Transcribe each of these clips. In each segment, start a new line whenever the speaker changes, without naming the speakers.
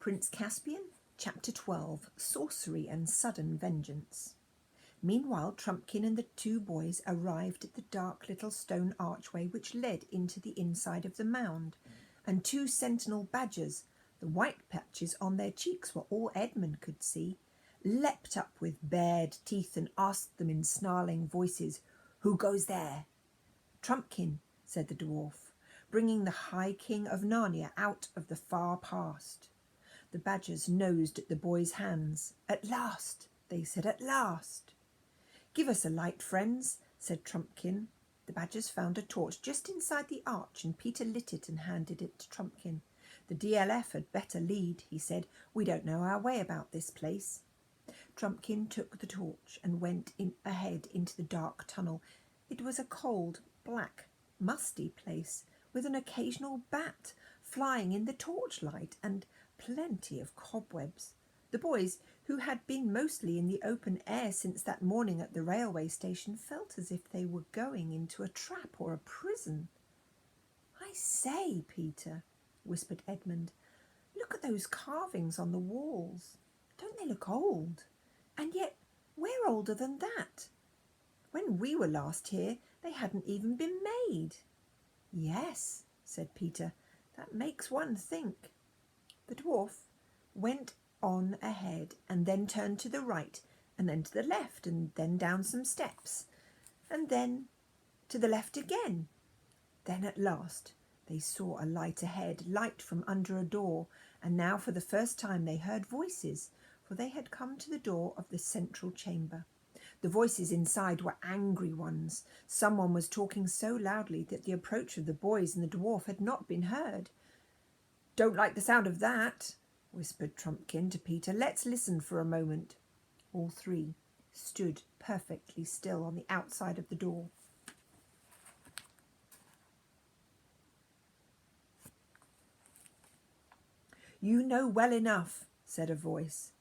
Prince Caspian, Chapter 12, Sorcery and Sudden Vengeance. Meanwhile, Trumpkin and the two boys arrived at the dark little stone archway which led into the inside of the mound, and two sentinel badgers, the white patches on their cheeks were all Edmund could see, leapt up with bared teeth and asked them in snarling voices, "Who goes there?" "Trumpkin," said the dwarf, bringing the High King of Narnia out of the far past. The badgers nosed at the boys' hands. "At last," they said, "at last." "Give us a light, friends," said Trumpkin. The badgers found a torch just inside the arch, and Peter lit it and handed it to Trumpkin. "The DLF had better lead," he said. "We don't know our way about this place." Trumpkin took the torch and went ahead into the dark tunnel. It was a cold, black, musty place, with an occasional bat flying in the torchlight and plenty of cobwebs. The boys, who had been mostly in the open air since that morning at the railway station, felt as if they were going into a trap or a prison. "I say, Peter," whispered Edmund, "look at those carvings on the walls. Don't they look old? And yet we're older than that. When we were last here, they hadn't even been made." "Yes," said Peter, "that makes one think." The dwarf went on ahead and then turned to the right and then to the left and then down some steps and then to the left again. Then at last they saw a light ahead, light from under a door, and now for the first time they heard voices, for they had come to the door of the central chamber. The voices inside were angry ones. Someone was talking so loudly that the approach of the boys and the dwarf had not been heard. "Don't like the sound of that," whispered Trumpkin to Peter. "Let's listen for a moment." All three stood perfectly still on the outside of the door. "You know well enough," said a voice.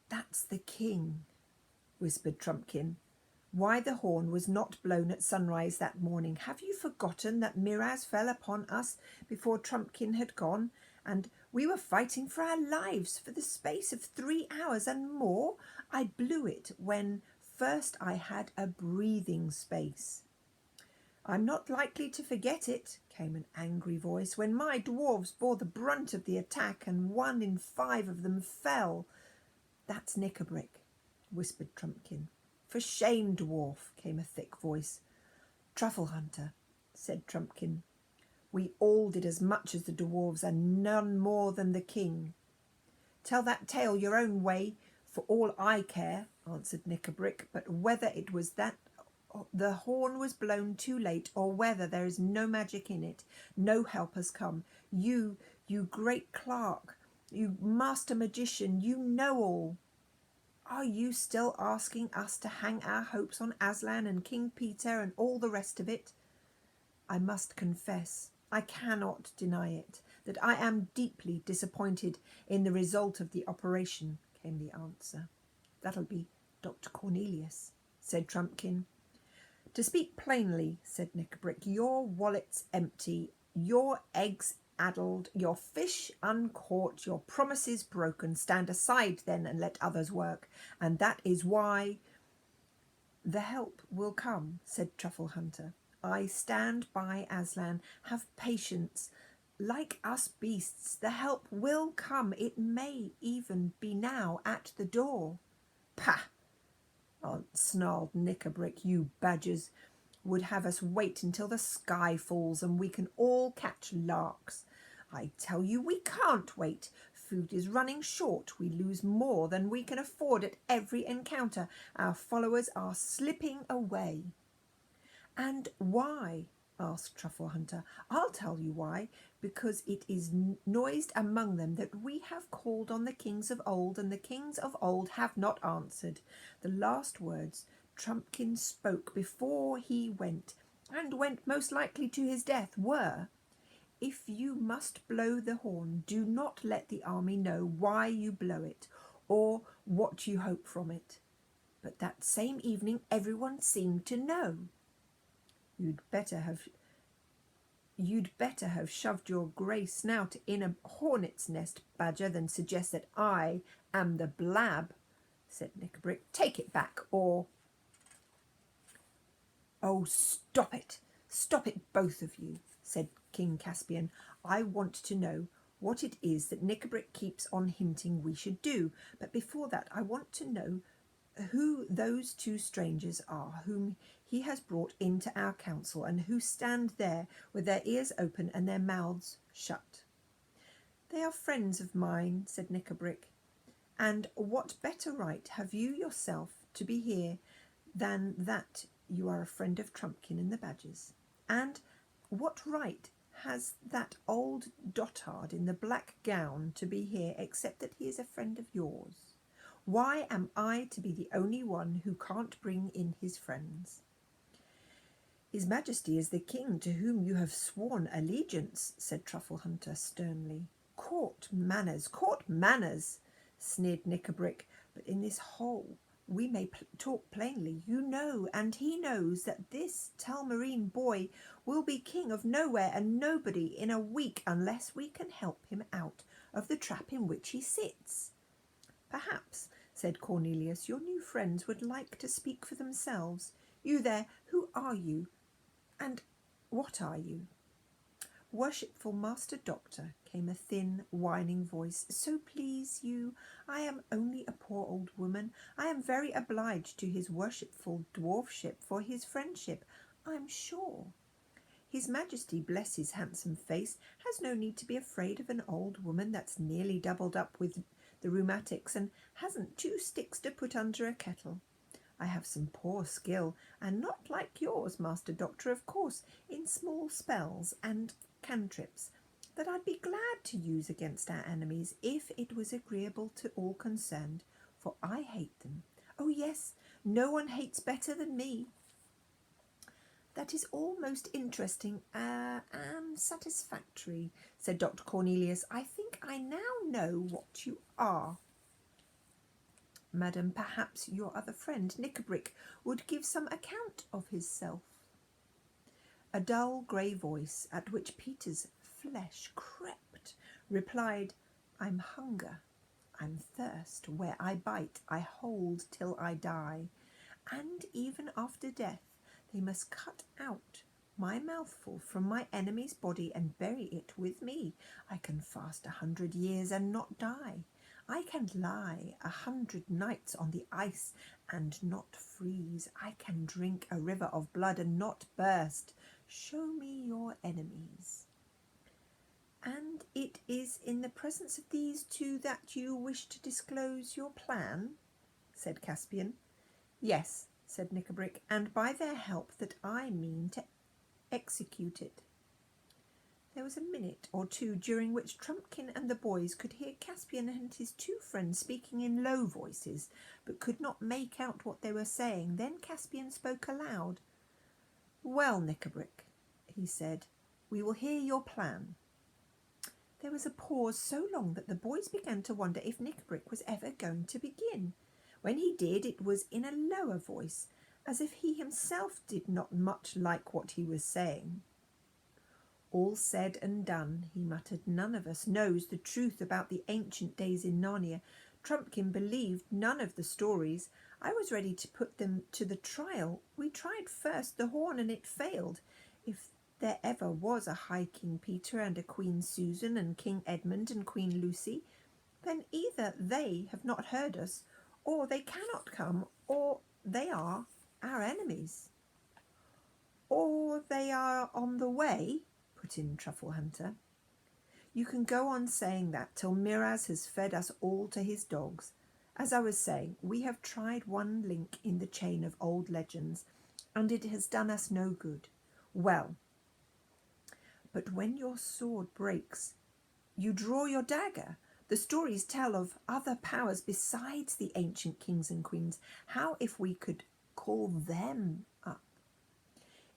"That's the king," whispered Trumpkin. "Why the horn was not blown at sunrise that morning. Have you forgotten that Miraz fell upon us before Trumpkin had gone, and we were fighting for our lives for the space of 3 hours and more? I blew it when first I had a breathing space." "I'm not likely to forget it," came an angry voice, "when my dwarves bore the brunt of the attack and 1 in 5 of them fell." "That's Knickerbrick," whispered Trumpkin. "For shame, dwarf," came a thick voice. "Truffle Hunter," said Trumpkin. "We all did as much as the dwarves and none more than the king." "Tell that tale your own way, for all I care," answered Knickerbrick. "But whether it was that the horn was blown too late, or whether there is no magic in it, no help has come. You great clerk, you master magician, you know all. Are you still asking us to hang our hopes on Aslan and King Peter and all the rest of it?" "I must confess, I cannot deny it, that I am deeply disappointed in the result of the operation," came the answer. "That'll be Dr. Cornelius," said Trumpkin. "To speak plainly," said Knickerbrick, "your wallet's empty, your eggs addled, your fish uncaught, your promises broken. Stand aside then and let others work. And that is why—" "The help will come," said Truffle Hunter. "I stand by Aslan. Have patience. Like us beasts, the help will come. It may even be now at the door." "Pah!" snarled Knickerbrick. "You badgers would have us wait until the sky falls and we can all catch larks. I tell you we can't wait. Food is running short. We lose more than we can afford at every encounter. Our followers are slipping away." "And why?" asked Truffle Hunter. "I'll tell you why. Because it is noised among them that we have called on the kings of old, and the kings of old have not answered." The last words Trumpkin spoke before he went, and went most likely to his death, were, "If you must blow the horn, do not let the army know why you blow it, or what you hope from it." But that same evening everyone seemed to know. "You'd better have You'd better have shoved your grey snout in a hornet's nest, Badger, than suggest that I am the Blab, said Knickerbrick. Take it back, or... Oh, stop it, both of you, said King Caspian. I want to know what it is that Knickerbrick keeps on hinting we should do. But before that, I want to know who those two strangers are whom he has brought into our council, and who stand there with their ears open and their mouths shut. They are friends of mine, said Knickerbrick, and what better right have you yourself to be here than that you are a friend of Trumpkin and the Badgers? And what right has that old dotard in the black gown to be here except that he is a friend of yours? Why am I to be the only one who can't bring in his friends? His Majesty is the king to whom you have sworn allegiance, said Truffle Hunter sternly. Court manners, sneered Knickerbrick, but in this hole we may talk plainly. You know, and he knows, that this Telmarine boy will be king of nowhere and nobody in a week unless we can help him out of the trap in which he sits. Perhaps, said Cornelius, your new friends would like to speak for themselves. You there, who are you? And what are you? Worshipful Master Doctor, came a thin, whining voice. So please you, I am only a poor old woman. I am very obliged to his worshipful dwarfship for his friendship, I'm sure. His Majesty, bless his handsome face, has no need to be afraid of an old woman that's nearly doubled up with the rheumatics and hasn't 2 sticks to put under a kettle. I have some poor skill, and not like yours, Master Doctor, of course, in small spells and cantrips, that I'd be glad to use against our enemies if it was agreeable to all concerned, for I hate them. Oh yes, no one hates better than me. That is all most interesting and satisfactory, said Dr. Cornelius. I think I now know what you are. Madam, perhaps your other friend, Knickerbrick, would give some account of himself. A dull grey voice, at which Peter's flesh crept, replied, I'm hunger, I'm thirst, where I bite I hold till I die, and even after death they must cut out my mouthful from my enemy's body and bury it with me. I can fast 100 years and not die. I can lie 100 nights on the ice and not freeze. I can drink a river of blood and not burst. Show me your enemies. And it is in the presence of these two that you wish to disclose your plan? Said Caspian. Yes, said Knickerbrick, and by their help that I mean to execute it. There was a minute or two during which Trumpkin and the boys could hear Caspian and his 2 friends speaking in low voices, but could not make out what they were saying. Then Caspian spoke aloud. Well, Knickerbrick, he said, we will hear your plan. There was a pause so long that the boys began to wonder if Knickerbrick was ever going to begin. When he did, it was in a lower voice, as if he himself did not much like what he was saying. All said and done, he muttered. None of us knows the truth about the ancient days in Narnia. Trumpkin believed none of the stories. I was ready to put them to the trial. We tried first the horn and it failed. If there ever was a High King Peter and a Queen Susan and King Edmund and Queen Lucy, then either they have not heard us, or they cannot come, or they are our enemies. Or they are on the way, put in Truffle Hunter. You can go on saying that till Miraz has fed us all to his dogs. As I was saying, we have tried one link in the chain of old legends, and it has done us no good. Well, but when your sword breaks, you draw your dagger. The stories tell of other powers besides the ancient kings and queens. How if we could call them up?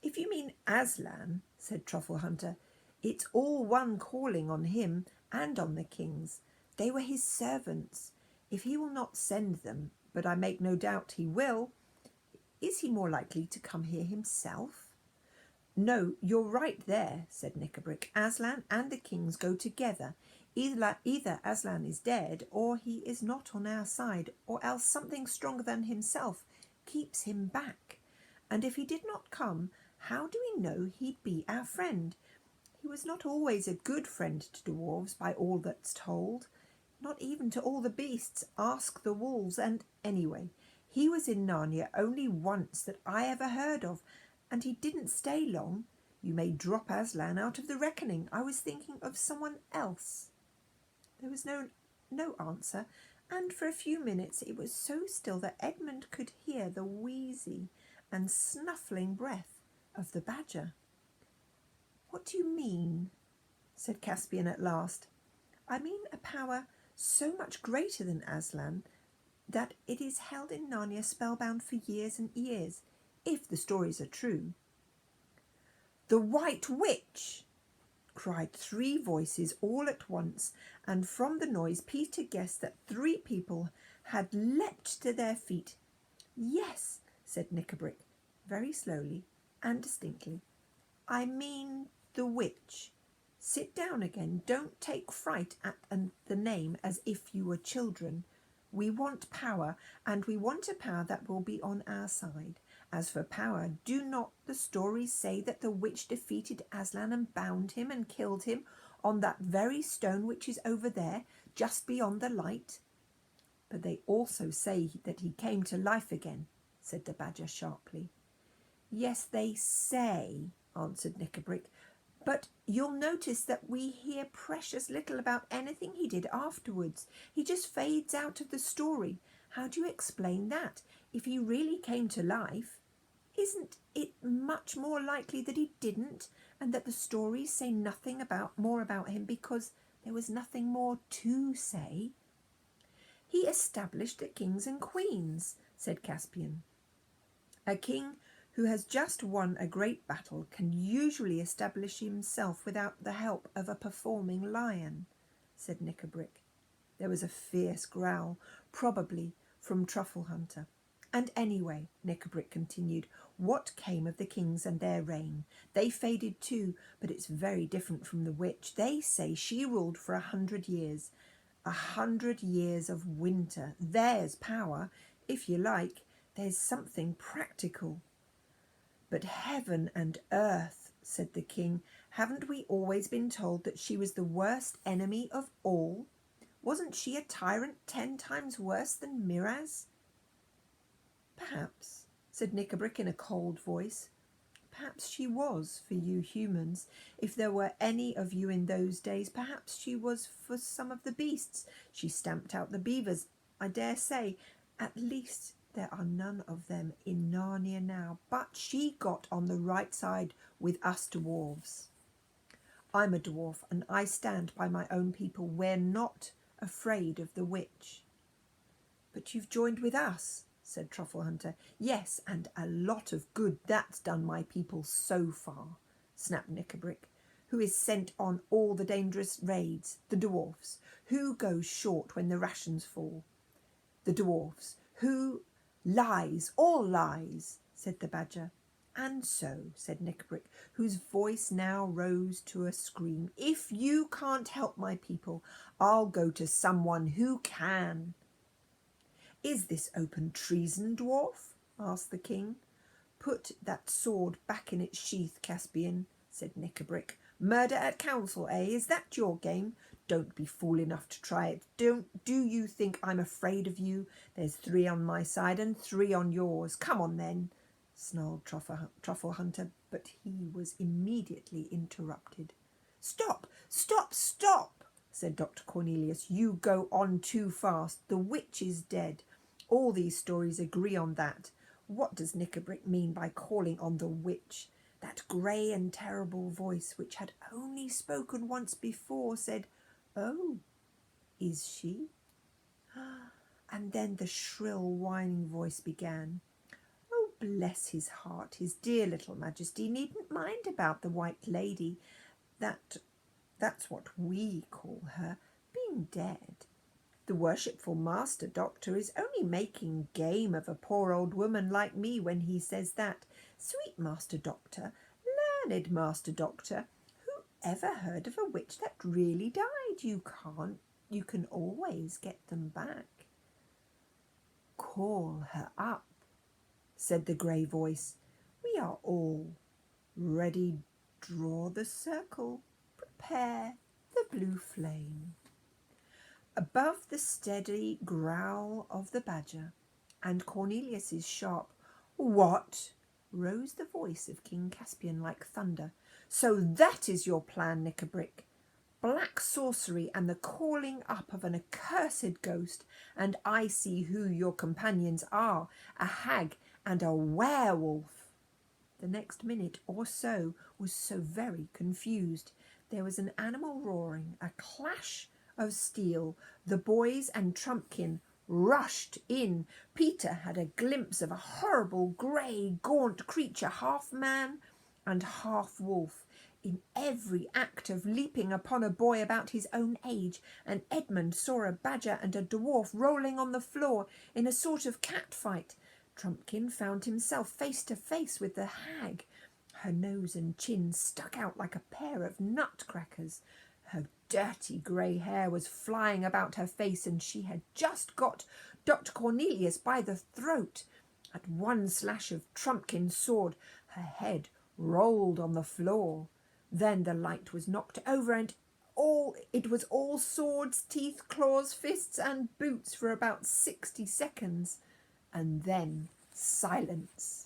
If you mean Aslan, said Truffle Hunter, it's all one calling on him and on the kings. They were his servants. If he will not send them, but I make no doubt he will, is he more likely to come here himself? No, you're right there, said Knickerbrick. Aslan and the kings go together. Either Aslan is dead, or he is not on our side, or else something stronger than himself keeps him back. And if he did not come, how do we know he'd be our friend? He was not always a good friend to dwarves, by all that's told. Not even to all the beasts. Ask the wolves. And anyway, he was in Narnia only once that I ever heard of, and he didn't stay long. You may drop Aslan out of the reckoning. I was thinking of someone else. There was no answer, and for a few minutes it was so still that Edmund could hear the wheezy and snuffling breath of the badger. What do you mean? Said Caspian at last. I mean a power so much greater than Aslan that it is held in Narnia spellbound for years and years, if the stories are true. The White Witch! Cried three voices all at once, and from the noise Peter guessed that three people had leapt to their feet. Yes, said Knickerbrick, very slowly and distinctly. I mean the witch. Sit down again. Don't take fright at the name as if you were children. We want power, and we want a power that will be on our side. As for power, do not the stories say that the witch defeated Aslan and bound him and killed him on that very stone which is over there, just beyond the light? But they also say that he came to life again, said the badger sharply. Yes, they say, answered Knickerbrick, but you'll notice that we hear precious little about anything he did afterwards. He just fades out of the story. How do you explain that? If he really came to life, isn't it much more likely that he didn't, and that the stories say nothing more about him because there was nothing more to say? He established the kings and queens, said Caspian. A king who has just won a great battle can usually establish himself without the help of a performing lion, said Knickerbrick. There was a fierce growl, probably from Truffle Hunter. And anyway, Knickerbrick continued, what came of the kings and their reign? They faded too, but it's very different from the witch. They say she ruled for 100 years. 100 years of winter. There's power. If you like, there's something practical. But heaven and earth, said the king, haven't we always been told that she was the worst enemy of all? Wasn't she a tyrant 10 times worse than Miraz? Perhaps, said Knickerbrick in a cold voice. Perhaps she was for you humans. If there were any of you in those days, perhaps she was for some of the beasts. She stamped out the beavers, I dare say. At least there are none of them in Narnia now. But she got on the right side with us dwarves. I'm a dwarf, and I stand by my own people. We're not afraid of the witch. But you've joined with us, said Truffle Hunter. Yes, and a lot of good that's done my people so far, snapped Knickerbrick. Who is sent on all the dangerous raids? The dwarfs. Who goes short when the rations fall? The dwarfs. Who? Lies, all lies, said the badger. And so, said Knickerbrick, whose voice now rose to a scream, if you can't help my people, I'll go to someone who can. Is this open treason, dwarf? Asked the king. Put that sword back in its sheath, Caspian, said Knickerbrick. Murder at council, eh? Is that your game? Don't be fool enough to try it. Do you think I'm afraid of you? There's 3 on my side and 3 on yours. Come on then, snarled Truffle Hunter, but he was immediately interrupted. Stop, stop, stop, said Dr. Cornelius. You go on too fast. The witch is dead. All these stories agree on that. What does Knickerbrick mean by calling on the witch? That grey and terrible voice, which had only spoken once before, said, Oh, is she? And then the shrill whining voice began. Oh, bless his heart, his dear little Majesty needn't mind about the White Lady. That's what we call her, being dead. The worshipful Master Doctor is only making game of a poor old woman like me when he says that. Sweet Master Doctor, learned Master Doctor. Who ever heard of a witch that really died? You can always get them back. Call her up, said the grey voice. We are all ready. Draw the circle. Prepare the blue flame. Above the steady growl of the badger and Cornelius's sharp "What?" rose the voice of King Caspian like thunder. So that is your plan, Knickerbrick. Black sorcery and the calling up of an accursed ghost, and I see who your companions are, a hag and a werewolf. The next minute or so was so very confused. There was an animal roaring, a clash of steel. The boys and Trumpkin rushed in. Peter had a glimpse of a horrible grey, gaunt creature, half man and half wolf, in every act of leaping upon a boy about his own age, and Edmund saw a badger and a dwarf rolling on the floor in a sort of cat fight. Trumpkin found himself face to face with the hag. Her nose and chin stuck out like a pair of nutcrackers. Her dirty grey hair was flying about her face, and she had just got Dr. Cornelius by the throat. At one slash of Trumpkin's sword, her head rolled on the floor. Then the light was knocked over, and it was all swords, teeth, claws, fists, and boots for about 60 seconds, and then silence.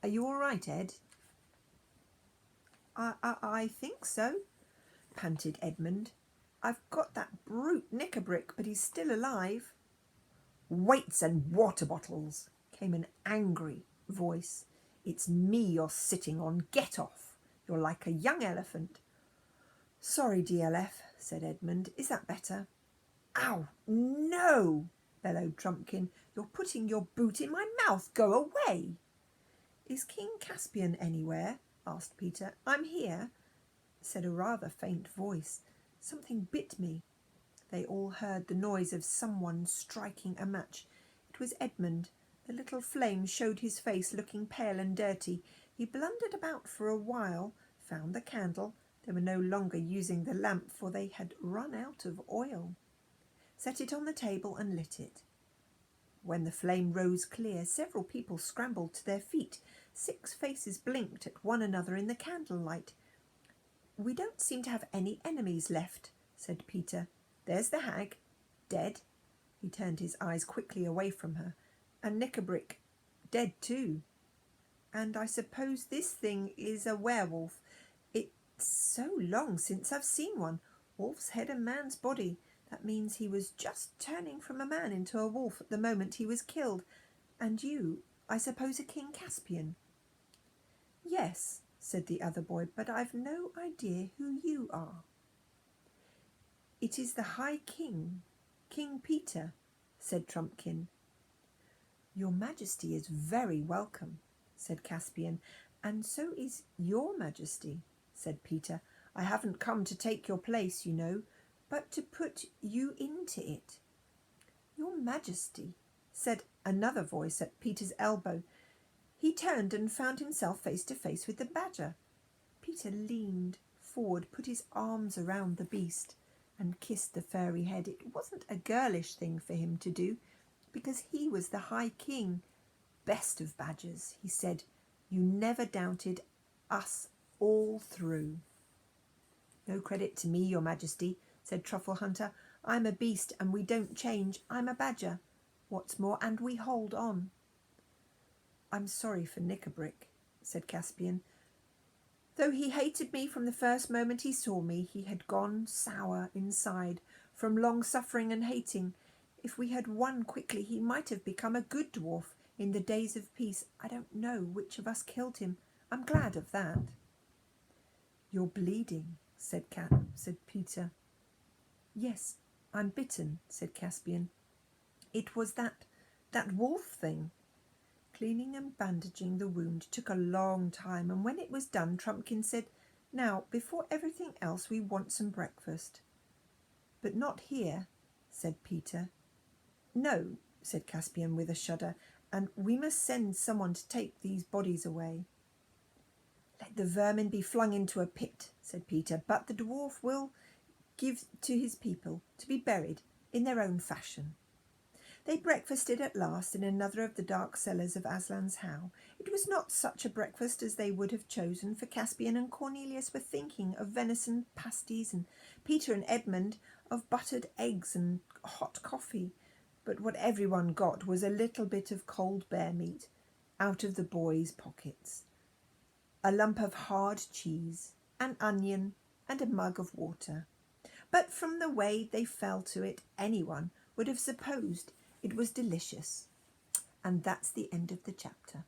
Are you all right, Ed? I think so, panted Edmund. I've got that brute Knickerbrick, but he's still alive. Weights and water bottles, came an angry voice. It's me you're sitting on. Get off. You're like a young elephant. Sorry, DLF, said Edmund. Is that better? Ow, no, bellowed Trumpkin. You're putting your boot in my mouth. Go away. Is King Caspian anywhere? Asked Peter. I'm here, said a rather faint voice. Something bit me. They all heard the noise of someone striking a match. It was Edmund. The little flame showed his face, looking pale and dirty. He blundered about for a while, found the candle. They were no longer using the lamp, for they had run out of oil. Set it on the table and lit it. When the flame rose clear, several people scrambled to their feet. 6 faces blinked at one another in the candlelight. We don't seem to have any enemies left, said Peter. There's the hag, dead. He turned his eyes quickly away from her. And Knickerbrick, dead too. And I suppose this thing is a werewolf. It's so long since I've seen one. Wolf's head and man's body. That means he was just turning from a man into a wolf at the moment he was killed. And you, I suppose, are King Caspian? Yes, said the other boy, but I've no idea who you are. It is the High King, King Peter, said Trumpkin. Your Majesty is very welcome, said Caspian, and so is your Majesty, said Peter. I haven't come to take your place, you know, but to put you into it. Your Majesty, said another voice at Peter's elbow. He turned and found himself face to face with the badger. Peter leaned forward, put his arms around the beast, and kissed the furry head. It wasn't a girlish thing for him to do, because he was the High King. Best of badgers, he said. You never doubted us all through. No credit to me, Your Majesty, said Truffle Hunter. I'm a beast, and we don't change. I'm a badger. What's more, and we hold on. I'm sorry for Knickerbrick, said Caspian. Though he hated me from the first moment he saw me, he had gone sour inside from long suffering and hating. If we had won quickly, he might have become a good dwarf in the days of peace. I don't know which of us killed him. I'm glad of that. You're bleeding, said Peter. Yes, I'm bitten, said Caspian. It was that wolf thing. Cleaning and bandaging the wound took a long time, and when it was done, Trumpkin said, Now, before everything else, we want some breakfast. But not here, said Peter. No, said Caspian with a shudder, and we must send someone to take these bodies away. Let the vermin be flung into a pit, said Peter, but the dwarf will give to his people to be buried in their own fashion. They breakfasted at last in another of the dark cellars of Aslan's How. It was not such a breakfast as they would have chosen, for Caspian and Cornelius were thinking of venison pasties, and Peter and Edmund of buttered eggs and hot coffee. But what everyone got was a little bit of cold bear meat out of the boys' pockets, a lump of hard cheese, an onion, and a mug of water. But from the way they fell to it, anyone would have supposed it was delicious. And that's the end of the chapter.